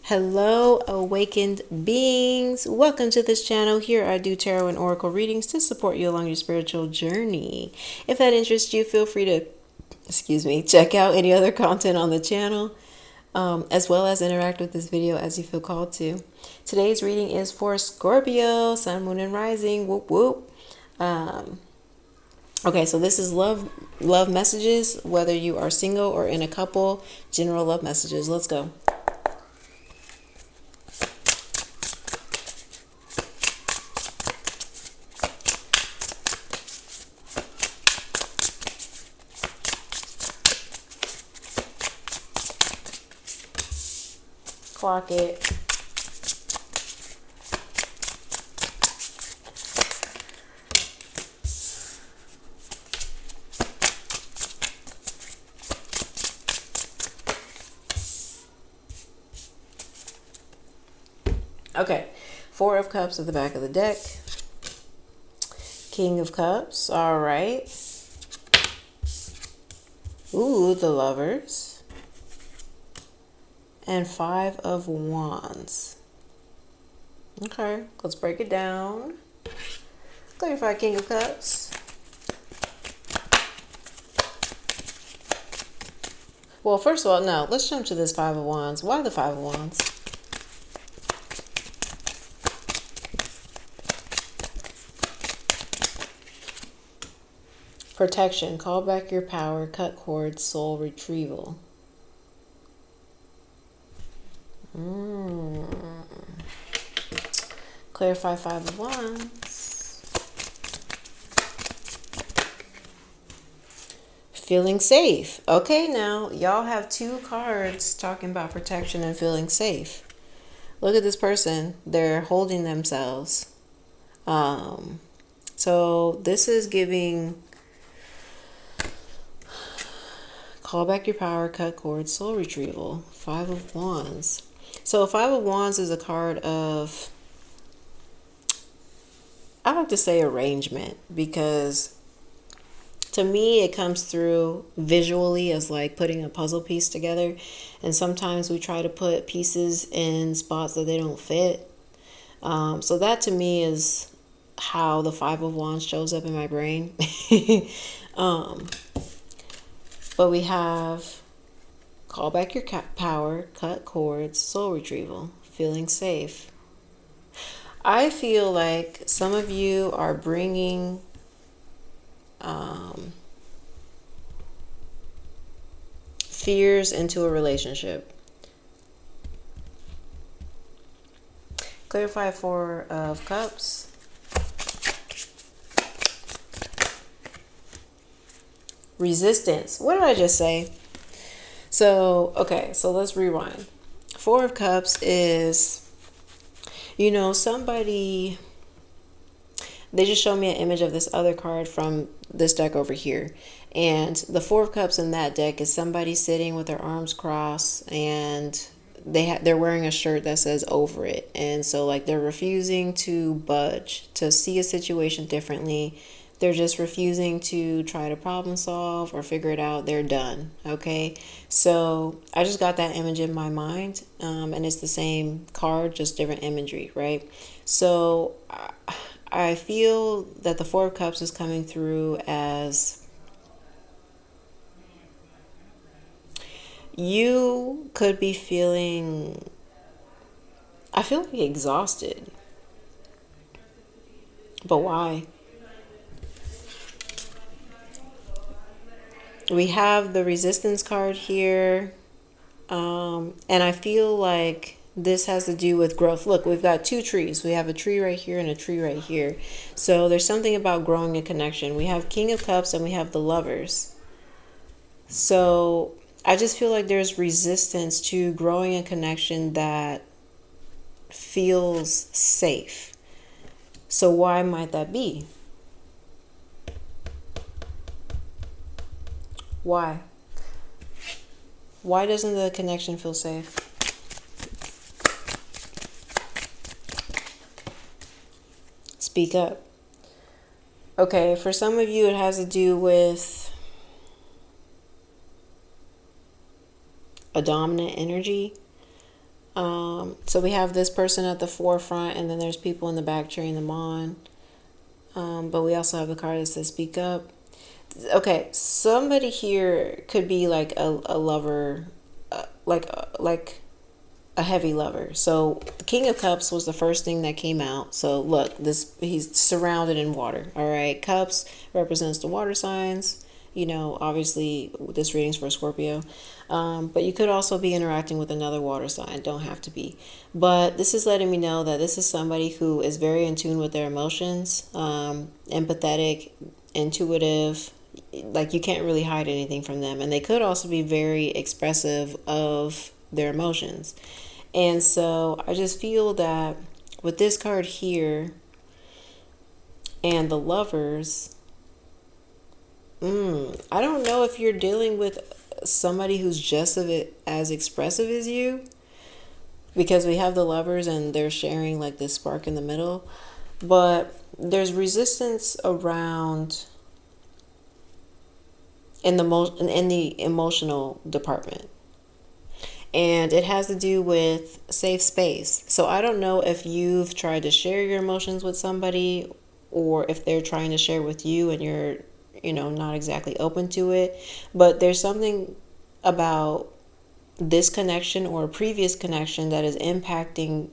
Hello, awakened beings. Welcome to this channel. Here I do tarot and oracle readings to support you along your spiritual journey. If that interests you, feel free to, check out any other content on the channel, as well as interact with this video as you feel called to. Today's reading is for Scorpio, Sun, Moon, and Rising. Whoop, whoop. Okay, so this is love messages, whether you are single or in a couple, general love messages. Let's go. Clock it. Okay, Four of Cups at the back of the deck. King of Cups, all right. Ooh, the Lovers. And Five of Wands. Okay, let's break it down. Clarify King of Cups. Well, first of all, no, let's jump to this Five of Wands. Why the Five of Wands? Protection, call back your power, cut cords, soul retrieval. Clarify Five of Wands. Feeling safe. Okay, now y'all have two cards talking about protection and feeling safe. Look at this person. They're holding themselves. So this is giving call back your power, cut cords, soul retrieval. Five of Wands. So Five of Wands is a card of, I like to say, arrangement, because to me it comes through visually as like putting a puzzle piece together, and sometimes we try to put pieces in spots that they don't fit. So that to me is how the Five of Wands shows up in my brain. But we have call back your power, cut cords, soul retrieval, feeling safe. I feel like some of you are bringing fears into a relationship. Clarify Four of Cups. Resistance. What did I just say? So, okay, so let's rewind. Four of Cups is, somebody, they just showed me an image of this other card from this deck over here. And the Four of Cups in that deck is somebody sitting with their arms crossed, and they're wearing a shirt that says over it. And so like they're refusing to budge, to see a situation differently. They're just refusing to try to problem solve or figure it out. They're done. Okay. So I just got that image in my mind. And it's the same card, just different imagery, right? So I feel that the Four of Cups is coming through as you could be feeling, I feel like exhausted. But why? We have the Resistance card here. And I feel like this has to do with growth. Look, we've got two trees. We have a tree right here and a tree right here. So there's something about growing a connection. We have King of Cups and we have the Lovers. So I just feel like there's resistance to growing a connection that feels safe. So why might that be? Why? Why doesn't the connection feel safe? Speak up. Okay, for some of you, it has to do with a dominant energy. So we have this person at the forefront, and then there's people in the back cheering them on. But we also have the card that says speak up. Okay, somebody here could be like a lover, like a heavy lover. So the King of Cups was the first thing that came out. So look, this, he's surrounded in water. All right, Cups represents the water signs. You know, obviously this reading's for Scorpio, but you could also be interacting with another water sign. Don't have to be, but this is letting me know that this is somebody who is very in tune with their emotions, empathetic, intuitive. Like you can't really hide anything from them, and they could also be very expressive of their emotions. And so I just feel that with this card here and the lovers, I don't know if you're dealing with somebody who's just as expressive as you, because we have the lovers and they're sharing like this spark in the middle, but there's resistance around in the emotional department. And it has to do with safe space. So I don't know if you've tried to share your emotions with somebody, or if they're trying to share with you and you're, not exactly open to it. But there's something about this connection or a previous connection that is impacting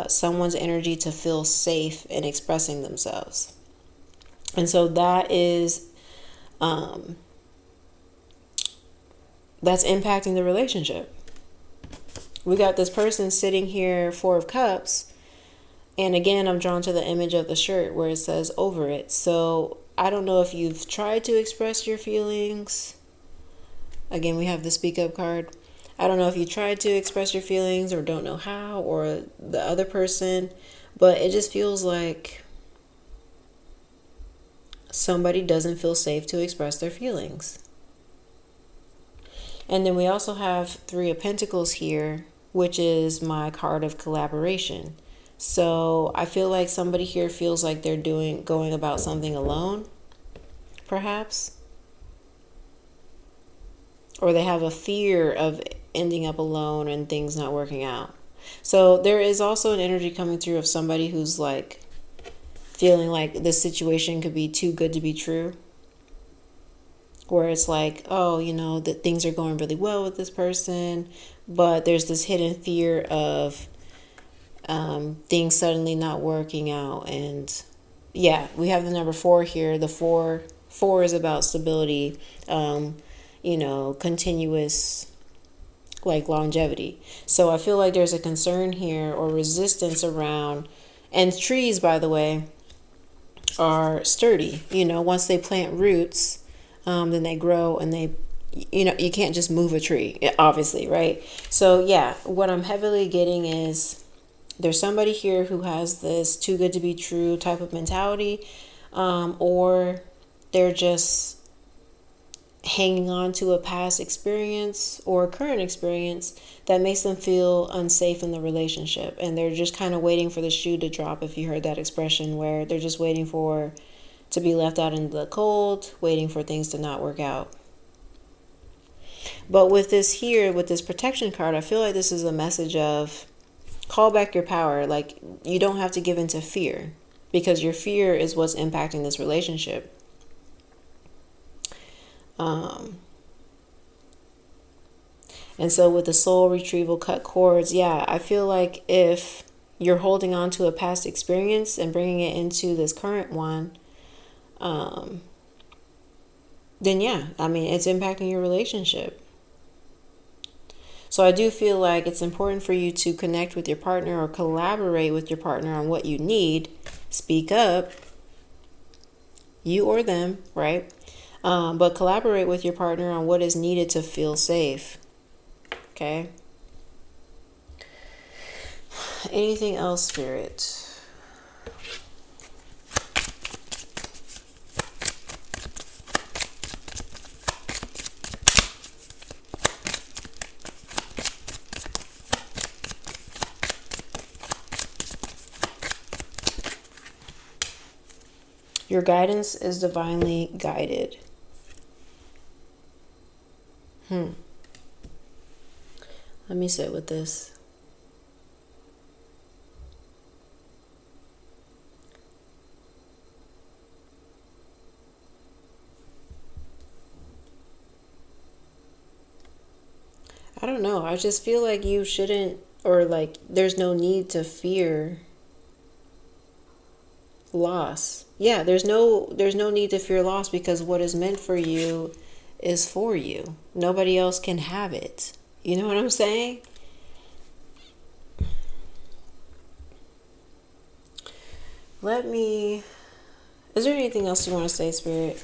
someone's energy to feel safe in expressing themselves. And so that is that's impacting the relationship. We got this person sitting here, Four of Cups, and again I'm drawn to the image of the shirt where it says over it. So I don't know if you've tried to express your feelings. Again, we have the speak up card. I don't know if you tried to express your feelings or don't know how, or the other person, but it just feels like somebody doesn't feel safe to express their feelings. And then we also have Three of Pentacles here, which is my card of collaboration. So I feel like somebody here feels like they're going about something alone, perhaps. Or they have a fear of ending up alone and things not working out. So there is also an energy coming through of somebody who's like feeling like this situation could be too good to be true. Where it's like, oh, that things are going really well with this person, but there's this hidden fear of things suddenly not working out. And yeah, we have the number 4 here. The four is about stability, continuous, like longevity. So I feel like there's a concern here or resistance around, and trees, by the way, are sturdy. Once they plant roots, then they grow, and they, you can't just move a tree, obviously, right? So yeah, what I'm heavily getting is there's somebody here who has this too good to be true type of mentality, or they're just hanging on to a past experience or a current experience that makes them feel unsafe in the relationship, and they're just kind of waiting for the shoe to drop, if you heard that expression, where they're just waiting for to be left out in the cold, waiting for things to not work out. But with this here, with this protection card, I feel like this is a message of call back your power. Like, you don't have to give into fear, because your fear is what's impacting this relationship. And so with the soul retrieval cut cords, yeah, I feel like if you're holding on to a past experience and bringing it into this current one, then yeah, it's impacting your relationship. So I do feel like it's important for you to connect with your partner or collaborate with your partner on what you need. Speak up, you or them, right? But collaborate with your partner on what is needed to feel safe. Okay? Anything else, Spirit? Your guidance is divinely guided. Let me sit with this. I don't know. I just feel like you shouldn't, or like there's no need to fear loss. Yeah, there's no need to fear loss because what is meant for you is for you. Nobody else can have it. You know what I'm saying? Let me Is there anything else you want to say, Spirit?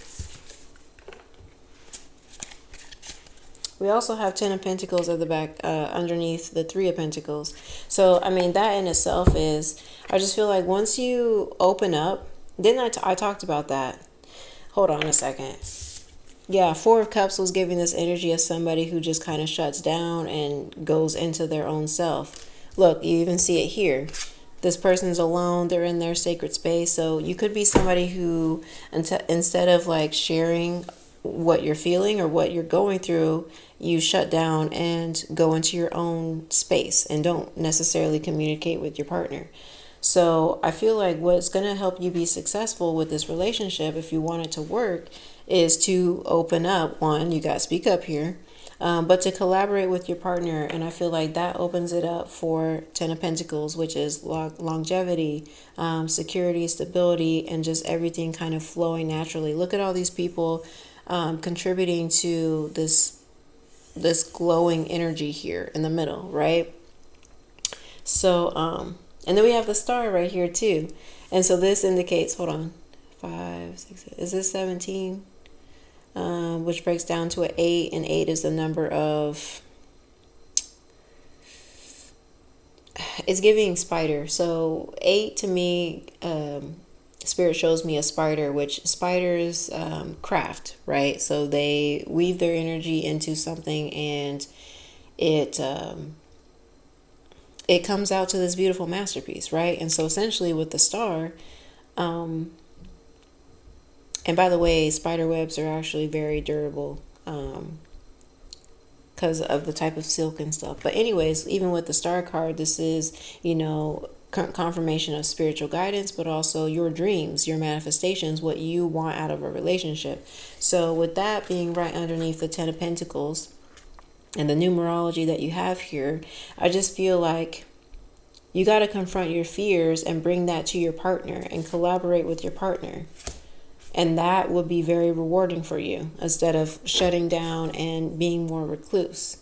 We also have 10 of Pentacles at the back, underneath the 3 of Pentacles. So, I mean, that in itself is, I just feel like once you open up, didn't I talked about that. Hold on a second. Yeah, 4 of Cups was giving this energy of somebody who just kind of shuts down and goes into their own self. Look, you even see it here. This person's alone, they're in their sacred space. So you could be somebody who, instead of like sharing what you're feeling or what you're going through, you shut down and go into your own space and don't necessarily communicate with your partner. So I feel like what's going to help you be successful with this relationship, if you want it to work, is to open up. One, you got to speak up here, but to collaborate with your partner. And I feel like that opens it up for 10 of Pentacles, which is longevity, security, stability, and just everything kind of flowing naturally. Look at all these people contributing to this glowing energy here in the middle, right? So, and then we have the star right here too. And so this indicates, hold on, 5, 6, is this 17? Which breaks down to an 8, and 8 is the number of, it's giving spider. So 8 to me, Spirit shows me a spider, which spiders craft, right? So they weave their energy into something, and it comes out to this beautiful masterpiece, right? And so essentially with the star, and by the way, spider webs are actually very durable because of the type of silk and stuff. But anyways, even with the star card, this is, confirmation of spiritual guidance, but also your dreams, your manifestations, what you want out of a relationship. So with that being right underneath the 10 of Pentacles and the numerology that you have here, I just feel like you got to confront your fears and bring that to your partner and collaborate with your partner. And that will be very rewarding for you instead of shutting down and being more recluse.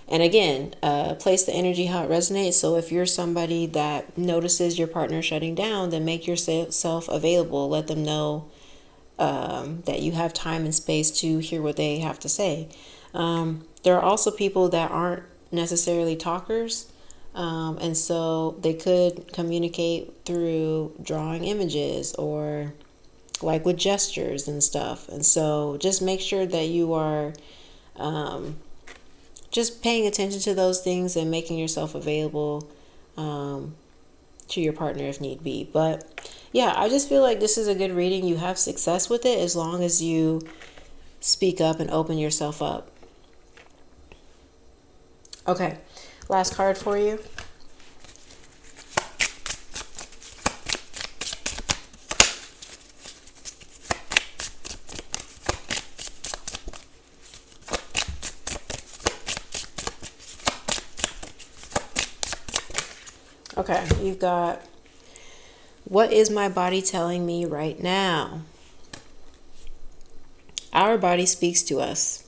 And again, place the energy how it resonates. So if you're somebody that notices your partner shutting down, then make yourself available. Let them know that you have time and space to hear what they have to say. There are also people that aren't necessarily talkers. And so they could communicate through drawing images or like with gestures and stuff. And so just make sure that you are just paying attention to those things and making yourself available to your partner if need be. But yeah, I just feel like this is a good reading. You have success with it as long as you speak up and open yourself up. Okay, last card for you. Okay, you've got, what is my body telling me right now? Our body speaks to us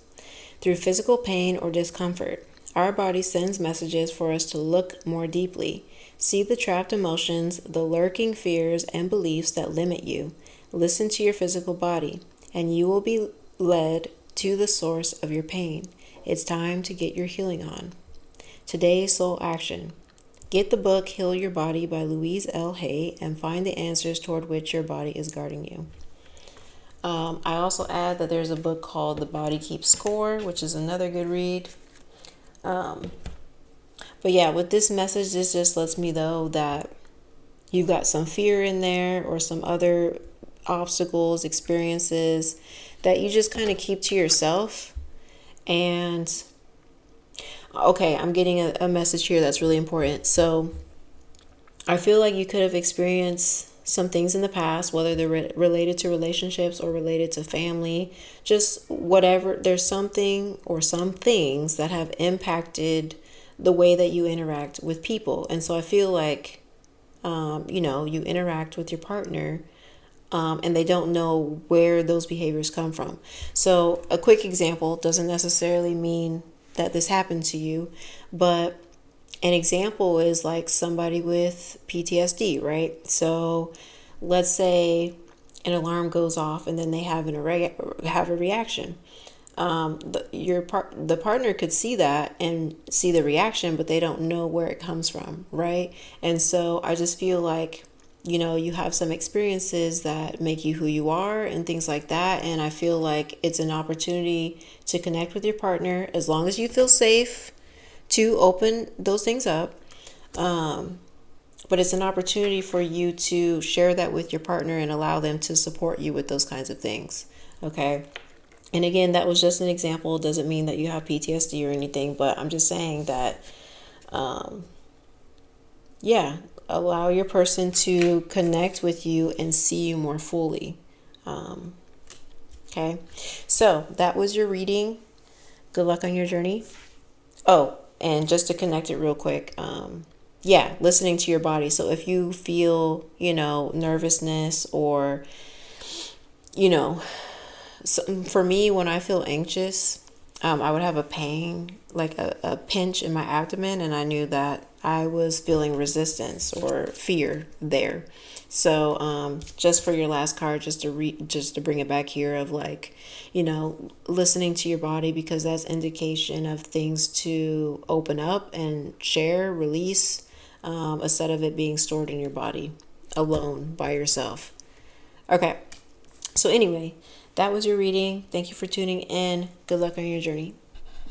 through physical pain or discomfort. Our body sends messages for us to look more deeply, see the trapped emotions, the lurking fears and beliefs that limit you. Listen to your physical body, and you will be led to the source of your pain. It's time to get your healing on. Today's soul action. Get the book Heal Your Body by Louise L. Hay and find the answers toward which your body is guarding you. I also add that there's a book called The Body Keeps Score, which is another good read. But yeah, with this message, this just lets me know that you've got some fear in there or some other obstacles, experiences that you just kind of keep to yourself. And Okay, I'm getting a message here that's really important. So I feel like you could have experienced some things in the past, whether they're related to relationships or related to family, just whatever. There's something or some things that have impacted the way that you interact with people. And so I feel like, you interact with your partner, and they don't know where those behaviors come from. So a quick example doesn't necessarily mean that this happened to you, but an example is like somebody with PTSD, right? So let's say an alarm goes off and then they have a reaction. The partner could see that and see the reaction, but they don't know where it comes from, right? And so I just feel like, you have some experiences that make you who you are and things like that. And I feel like it's an opportunity to connect with your partner as long as you feel safe to open those things up. But it's an opportunity for you to share that with your partner and allow them to support you with those kinds of things. Okay. And again, that was just an example. It doesn't mean that you have PTSD or anything, but I'm just saying that, yeah, allow your person to connect with you and see you more fully. Okay. So that was your reading. Good luck on your journey. Oh, and just to connect it real quick, yeah, listening to your body. So if you feel, nervousness or, you know, so for me, when I feel anxious, I would have a pain, like a pinch in my abdomen, and I knew that I was feeling resistance or fear there. So just for your last card, just to bring it back here of like, listening to your body, because that's indication of things to open up and share, release, instead of it being stored in your body alone by yourself. Okay. So anyway, that was your reading. Thank you for tuning in. Good luck on your journey.